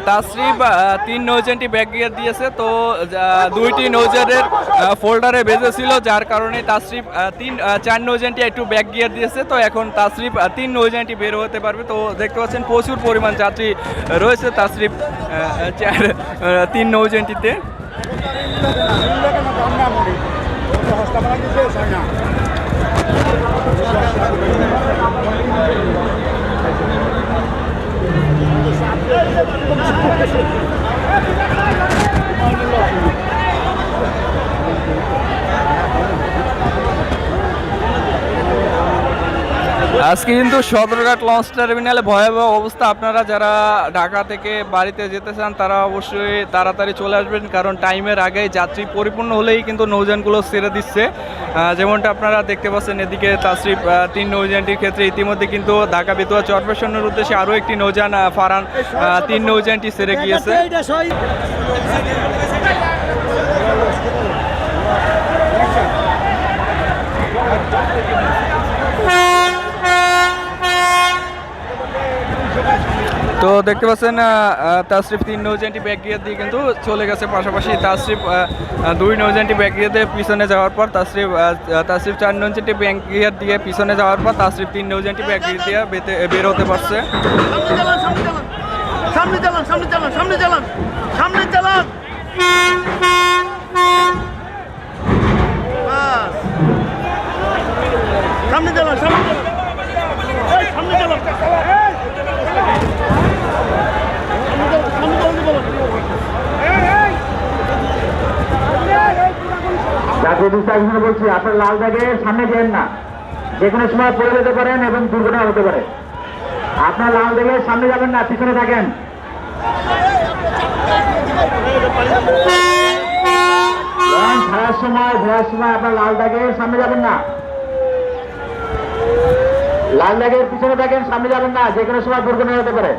Tasrif 3 নৌযানটি back gear দিয়েছে, তো 2টি নৌযানের ফোল্ডারে বেজেছিল, যার কারণে তাসরিফ 4 নৌযানটি একটু ব্যাক গিয়ার দিয়েছে। তো এখন তাসরিফ 3 নৌযানটি বের হতে পারবে। তো দেখতে পাচ্ছেন প্রচুর পরিমাণ যাত্রী রয়েছে তাসরিফ 3 নৌযানটিতে। আজকে কিন্তু সদরঘাট লঞ্চ টার্মিনালে ভয়াবহ অবস্থা। আপনারা যারা ঢাকা থেকে বাড়িতে যেতে চান তারা অবশ্যই তাড়াতাড়ি চলে আসবেন, কারণ টাইমের আগেই যাত্রী পরিপূর্ণ হলেই কিন্তু নৌযানগুলো ছেড়ে দিচ্ছে। যেমনটা আপনারা দেখতে পাচ্ছেন এদিকে তাসরিফ 3 নৌযানটির ক্ষেত্রে ইতিমধ্যে কিন্তু ঢাকা বেতুয়া চরপেশনের উদ্দেশ্যে আরও একটি নৌযান ফারান 3 নৌযানটি ছেড়ে গিয়েছে। তো দেখতে পাচ্ছেন তাসরিফ 3 নৌযানটি ব্যাক গিয়ার দিয়ে কিন্তু চলে গেছে। পাশাপাশি তাসরিফ 2 নৌযানটি ব্যাক গিয়ার দিয়ে পিছনে যাওয়ার পর তাসরিফ 4 নৌযানটি ব্যাক গিয়ার দিয়ে পিছনে যাওয়ার পর তাসরিফ 3 নৌযানটি ব্যাক গিয়ার দিয়ে বের হতে পারছে। সামনে চালান, সামনে চালান, সামনে চালান, সামনে চালান। সামনে চালান, সামনে চালান। বলছি আপনার লাল দাগে সামনে যান না, যে কোনো সময় পড়ে যেতে পারেন এবং দুর্ঘটনা হতে পারে। আপনার লাল দাগে সামনে যাবেন না, পিছনে থাকেন। ঘোরার সময় আপনার লাল দাগে সামনে যাবেন না, লাল দাগের পিছনে থাকেন, সামনে যাবেন না, যে কোনো সময় দুর্ঘটনা হতে পারে।